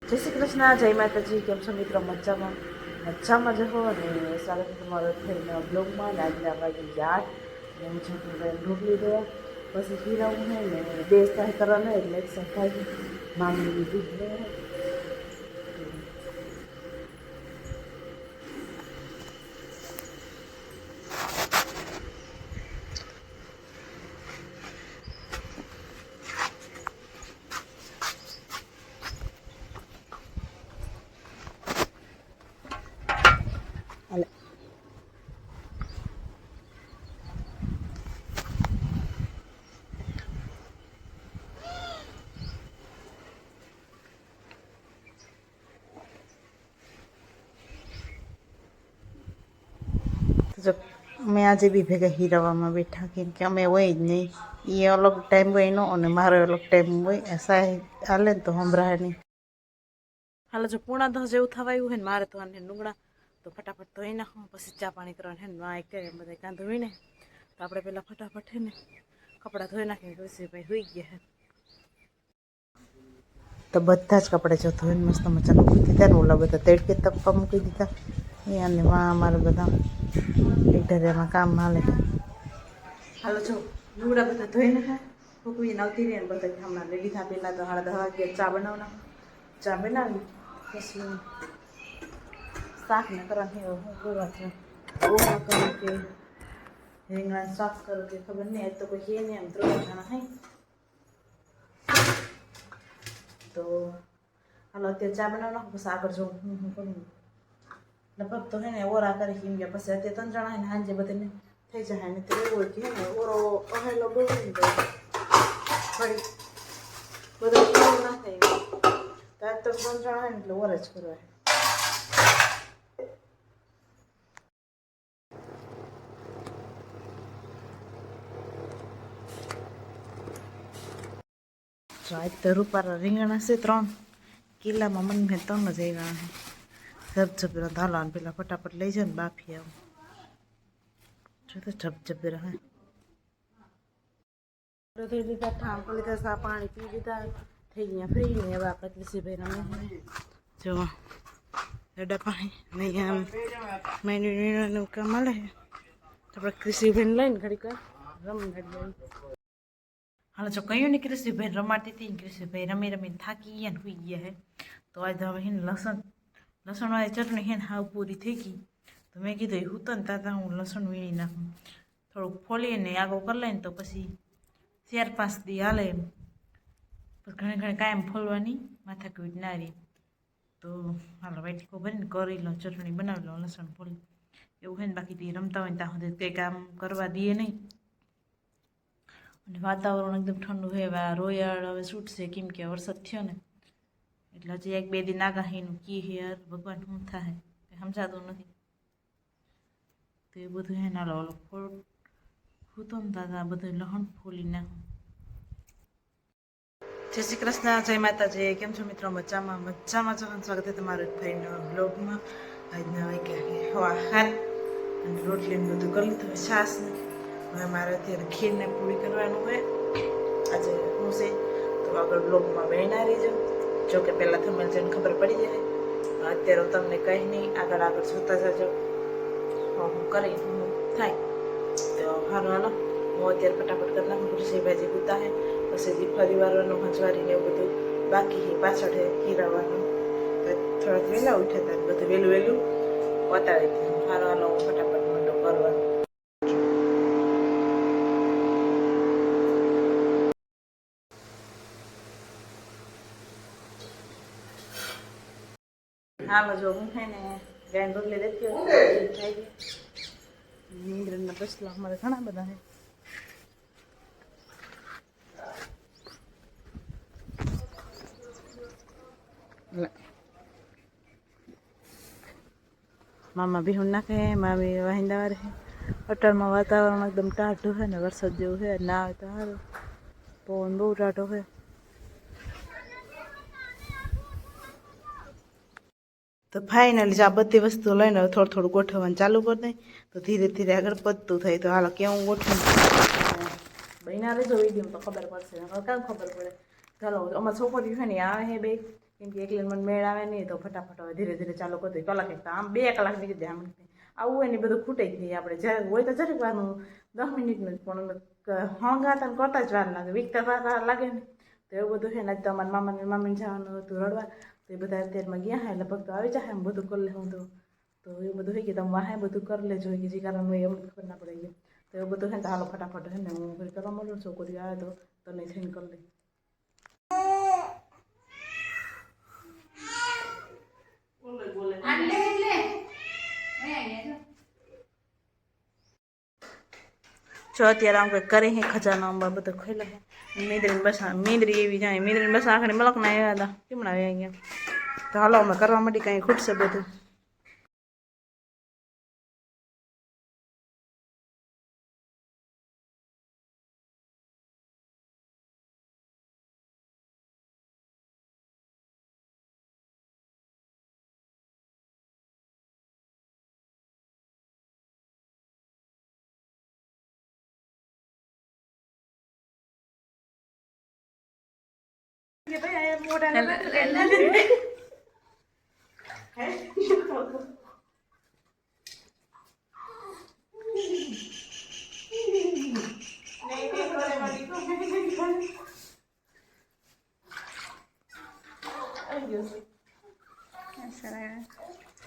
જય શ્રી કૃષ્ણ, જય માતાજી. કેમ છો મિત્રો? મજામાં મજામાં જ હો. અને સ્વાગત છે તમારો થઈને બ્લોગમાં. આજે વાગે 8 હું છું ઢોકલી દે પછી પીરાવું હે ને 2 સ્થાય કરવાના એટલે એક સફાઈ મામલી દૂધ લે. જો અમે આજે બી ભેગા હીરાવામાં બેઠા, કેમ કે અમે હોય જ નહીં. એ અલગ ટાઈમ હોય એનો અને મારો અલગ ટાઈમ હોય. સાહેબ હાલે ને તો સંભળાય નહીં. હાલો, જો 9:30 જેવું થવા આવ્યું હોય ને મારે તો આને ડુંગળા તો ફટાફટ ધોઈ નાખો, પછી ચા પાણી કરવાનું હે ને વાંક કરે બધા કાંધો હોય ને તો આપણે પહેલાં ફટાફટ હે ને કપડાં ધોઈ નાખીને તુલસીભાઈ હોઈ ગયા હે તો બધા જ કપડાં જો ધોઈને મસ્ત મજા મૂકી દીધા ને ઓલા બધા તડકે તપવા મૂકી દીધા. એ અને વાં અમારે બધા એમાં કામ હાલે. હાલો, જો ડુંગળા બધા ધોઈ નાખા, ફૂકવીને આવતી રહી ને બધા હમણાં લઈ લીધા. પહેલાં તો 10:30 વાગે ચા બનાવના, ચા બનાવી પછી શાકને કરવાની હું કરવા છે ઓવા કરું કે રીંગણા શાક કરું કે ખબર નહીં. આજ તો કોઈ છે નહીં, એમ 3 જણા hay તો હાલો અત્યારે ચા બનાવી નાખું, પછી આગળ જો હું કરું લગભગ તો હે ને ઓરા કરી કેમ કે પછી અત્યારે 3 જણા હે ને સાંજે બધાને થઈ જાય ને તો એવું હોય કે હે ને ઓરો અહેલો બહુ ને તો ફરી બધું કેવું ના થાય. તો આજ તો 3 જણા હે ને એટલે ઓર જ કરવા. જો આજ તો રૂપારા રીંગણા છે 3 કિલ્લામાં. મને મેં 3 જ આવ્યા છે. ઝબઝબીરા ધાલાને પેલા ફટાફટ લઈ જાય ને બાફી આવું. જો તો ઝબઝબીરા હે ધોઈ લીધા, ઠામ કરી લીધા, સા પાણી પી લીધા, થઈ ગયા ફ્રી ને હવે આપણે કૃષિભાઈ રમે જો એડા પાણી નહીં આમ મેન્યુનું કામ મળે તો આપણે કૃષિભાઈને લઈને ઘડીક રમી. હાલો, જો કહ્યું ને કૃષિભાઈ રમાતી હતી. કૃષિભાઈ રમી રમીને થાકી ગયા ને સુઈ ગયા હે. તો આજે હવે હિને લસણવાળી ચટણી હે ને હાવ પૂરી થઈ ગઈ. તો મેં કીધું એ હું તો ને ત્યાં હું લસણ વીણી નાખું, થોડુંક ફોલીને આગો કરી લઈને તો પછી 4-5 દી હાલે એમ. પણ ઘણી કાયમ ફોલવાની માથાકૂટ ના રહી. તો હાલો વાટકો ભરીને કરી લો, ચટણી બનાવી લો લસણ ફોલી એવું હોય ને. બાકી તે રમતા હોય ને ત્યાં સુધી કંઈ કામ કરવા દઈએ નહીં. અને વાતાવરણ એકદમ ઠંડુ હોય. રોયાળ હવે છૂટશે કેમ કે વરસાદ થયો ને એટલે હજી 1-2 દિન આગાહીનું કી હે યાર ભગવાન શું થાય કંઈ સમજાતું નથી. તો એ બધું હે નાલો ઓલો ફોલ હું તો દાદા બધું લહણ ફોલી નાખું. જય શ્રી કૃષ્ણ, જય માતાજી. કેમ છો મિત્રો? મજામાં મજામાં છો. સ્વાગત છે તમારું ફરીના બ્લોગમાં. આજના વાગ્યા હવા 7 અને રોટલીને બધું કરી લીધું. છાશ ને હવે મારે અત્યારે ખીરને પૂરી કરવાનું હોય. આજે હું છે તો આગળ બ્લોગમાં બહેના રહીજો. જો કે પહેલાં તમને જેને ખબર પડી જાય, અત્યારે તમને કંઈ નહીં, આગળ જોતા જજો હું કરી હું થાય તો સારું. હાલો, હું અત્યારે ફટાફટ કરી નાખું. કૃષિભાઈ કૂતા હે પછી જે ફરી વારવાનું હંજવારીને એવું બધું બાકી છે પાછળ હે હીરાવાનું. તો થોડાક વહેલા ઉઠ્યા હતા, બધું વહેલું બતાવી દીધું. સારું હાલો, હું ફટાફટ મંડો કરવાનું. હાલો, જો હું છે ને ગાયન રોટલી દેતી હોય થઈ ગઈ. નીંદરના બસલા અમારે ઘણા બધા છે. મામા બિહુન નાખે, મામી વાહિંદા રહે. અટલમાં વાતાવરણ એકદમ ટાઢું છે ને વરસાદ જેવું છે. ના આવે તો સારું, પવન બહુ ટાઢો છે. તો ફાઇનલી આ બધી વસ્તુ લઈને થોડું ગોઠવવાનું ચાલુ કરી દઈ તો ધીરે ધીરે આગળ પડતું થાય. તો હાલો કેવું ગોઠવું બહેના રહેજો વિડીયો તો ખબર પડશે, કામ ખબર પડે. ચાલો અમારા છોકરીઓ છે ને આવે હે બે કેમ કે એકલી મને મેળ આવે નહીં તો ફટાફટ હવે ધીરે ધીરે ચાલુ કરી દઈએ. કલાક એક તો આમ 2 કલાક નીકળી જાય. આમ આવું હોય ને બધું ખૂટે જ નહીં. આપણે જ્યારે હોય તો જરીક વારનું 10 મિનિટનું જ, પણ હંગાતા ને કરતા જ વાર લાગે, વીકતા વાર લાગે ને. તો એવું બધું છે ને. આજ તો અમારા મામાને મામીને જવાનું હતું રડવા, તો એ બધા અત્યારમાં ગયા હે, લગભગ તો આવી જાય એમ બધું કરી લેવું તો એવું બધું હોય કે તમે વાહે બધું કરી લેજો કે જે કારણ હોય એમ ખબર ના પડે. તો એવું બધું છે ને. તો હાલો ફટાફટ છે ને હું ઘરે કરવા માંડું. છોકરીઓ આવે તો નહીં થઈને કરી લઈ. જો અત્યારે આમ કંઈક કરે હે, ખજાનો આંબા બધો ખોલે હે. મીંદરી એવી જાય, મીંદરી બસ આખરી મલકના આવ્યા હતા, કેમણા આવ્યા ગયા. તો હાલો અમે કરવા માંડી, કંઈ ખૂટશે બધું.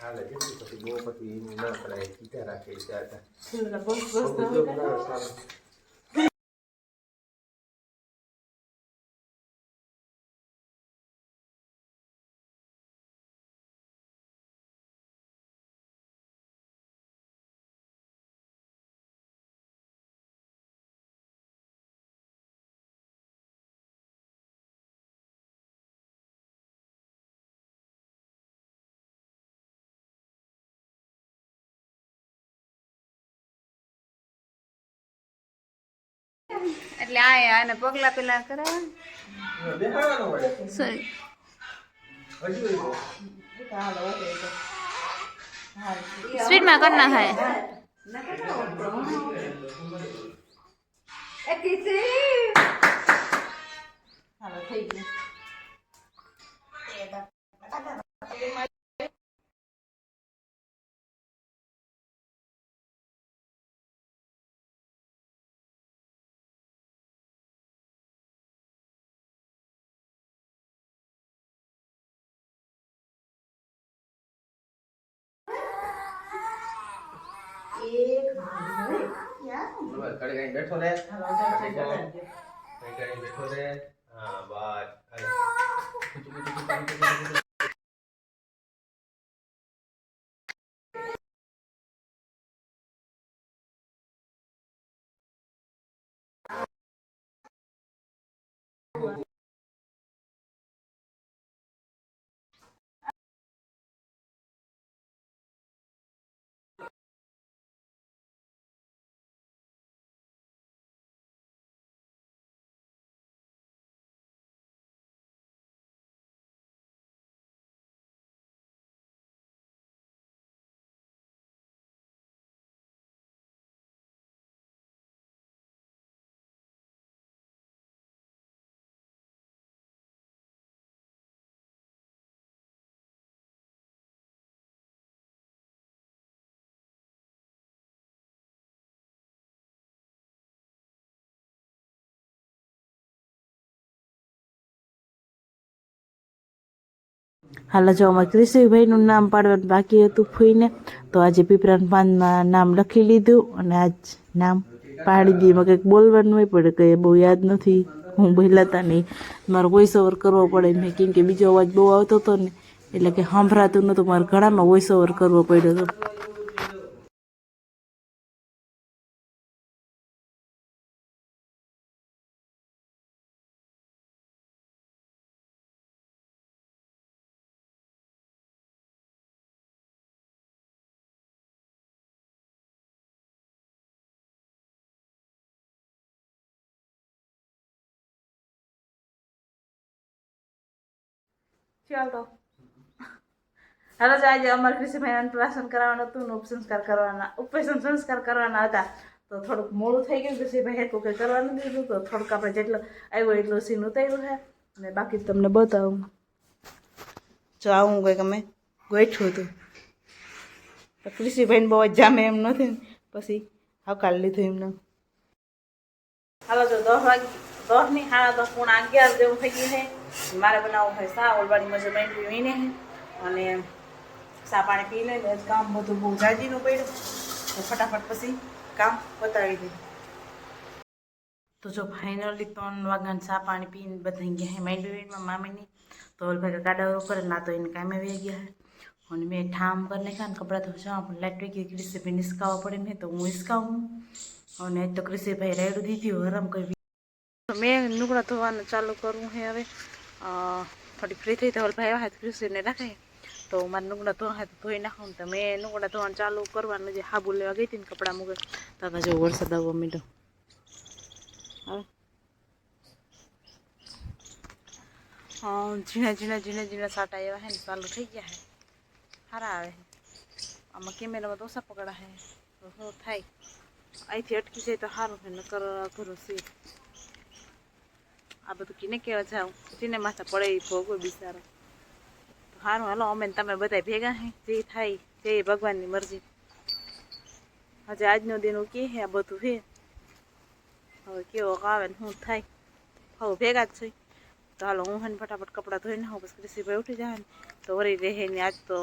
હાલે કેટલી પછી બહુ પછી ના કરાય કીધા રાખે ત્યાં એટલે આને પગલા પેલા કરાવવા સોરી સ્વીટમાં કર ના ખાય હાલો થઈ ગયું. બેઠો રે બેઠો રે હા બસ હાલ જો અમારે ક્રિશીભાઈનું નામ પાડવાનું બાકી હતું ફૂઈને, તો આજે પીપરાન પાનમાં નામ લખી લીધું અને આજ નામ પાડી દીધું. એમાં કંઈક બોલવાનું હોય પડે, કંઈ બહુ યાદ નથી, હું બોલાતા નહીં, મારો વોઇસ ઓવર કરવો પડે મેં, કેમ કે બીજો અવાજ બહુ આવતો હતો ને એટલે કે સંભળાતું નહોતું, મારે ઘણામાં વોઇસ ઓવર કરવો પડ્યો હતો. ચાલ તો હાલો, આજે અમારે કૃષિભાઈ અન્નપ્રાશન કરવાનું હતું ને ઉપસંસ્કાર કરવાના હતા, તો થોડુંક મોડું થઈ ગયું. કૃષિભાઈ હેરકું કંઈ કરવાનું દીધું, તો થોડુંક આપણે જેટલો આવ્યો એટલો સીન ઉતાર્યું છે અને બાકી તમને બતાવું. જો આવું કંઈક અમે ગોઠવું હતું તો કૃષિભાઈને બહુ જ જામે એમ નથી ને પછી આવકાળ લીધું એમને. હાલો જો 10 વાગે 10 ની 10:30 જેવું થઈ ગયું છે. મારે બનાવવું હોય સા ઓલવાડી મજે મેં પીવીને અને સા પાણી પી લઈને કામ બધું બહુ જાજીનું પડ્યું તો ફટાફટ પછી કામ પતાવી દીધું. તો જો ફાઇનલી 3 વાગ્યાને સા પાણી પીને બધા ગયા હે મેન્ડવીનમાં મામીની તો ઓલભાઈ કાડા ઉપર ના તો એને કામે વે ગયા હે અને મેં ઠામ કરી નાખ્યા ને કપડાં ધોવા પણ લાઈટ વહી ગઈ કૃષિભાઈ નિસકાવવા પડે ને તો હું હિસકાવું અને તો કૃષિભાઈ રેડું દીધી હરમ કરી મેં લુગડા ધોવાનું ચાલુ કરવું હે હવે થોડી ફ્રી થઈ તો ઓલભાઈ આવ્યા તો કૃષિને રાખે તો મારે લુગડા ધોવા તો ધોઈ નાખું તો મેં લુગડા ધોવાનું ચાલુ કરવાનું જે હાબુ લેવા ગઈ હતી ને કપડાં મૂકે તો જો વરસાદ આવવા માંડ્યો. ઝીણા સાટા એવા હે ને ચાલુ થઈ ગયા હે સારા આવે આમાં કેમેરામાં તો ઓછા પકડા હે તો શું થાય અહીંથી અટકી જાય તો સારું છે નકર અઘરું છે. આ બધું કીને કહેવા જાઉં જેને માથા પડે એ ભોગવે બિચારો તો સારું હાલો અમે તમે બધા ભેગા હે જે થાય જે ભગવાનની મરજી. હજે આજનો દિન કે હે આ બધું છે હવે કેવો આવે ને શું થાય હવે ભેગા જ છે. તો હાલો હું હે ને ફટાફટ કપડાં ધોઈ નાખું પછી કૃષિભાઈ ઉઠી જાય ને તો વળી રહે ને આજ તો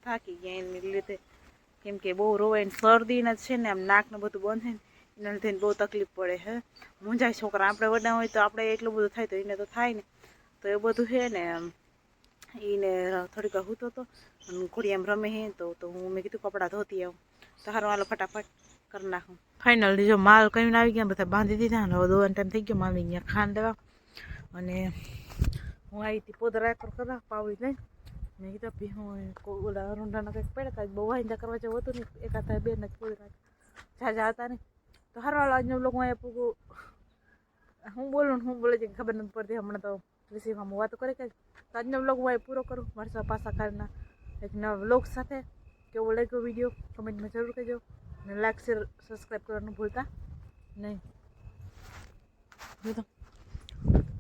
થાકી ગયા એને લીધે કેમ કે બહુ રોવાય ને શરદીને છે ને આમ નાકને બધું બંધ ને એના લીધે બહુ તકલીફ પડે હે મૂંઝાય છોકરા આપણે વડા હોય તો આપણે એટલું બધું થાય તો એને તો થાય ને તો એ બધું છે ને એને થોડીક હૂતો હતો અને ઘોડી એમ રમે હે તો હું મેં કીધું કપડાં ધોતી આવું તો સારું હાલો ફટાફટ કરી નાખું. ફાઇનલી જો માલ કરીને આવી ગયા બધા બાંધી દીધા ને હવે દોવાનો ટાઈમ થઈ ગયો માલ અહીંયા ખાંડ દેવા અને હું આવી હતી પોદરા કરવા પાવી નહીં મેં કીધું ભી હું ઓલા રૂંઢાના કંઈક પડ્યા બહુ વાંધા કરવા જેવું હતું ને એકાદ બે ને પોદરા ઝાઝા હતા ને તો હારવાળો આજનો લોકો અહીંયા પૂગું હું બોલું ને હું બોલે છે ખબર નથી પડતી હમણાં તો કૃષિમાં હું વાતો કરી તો આજનો બ્લોગ હું પૂરો કરું મારા પાસા કારના એક નવા બ્લોગ સાથે. કેવો લાગ્યો વિડીયો કમેન્ટમાં જરૂર કહેજો અને લાઈક શેર સબસ્ક્રાઈબ કરવાનું ભૂલતા નહીં. જો તો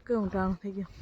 કેવું ટાણું થઈ ગયું.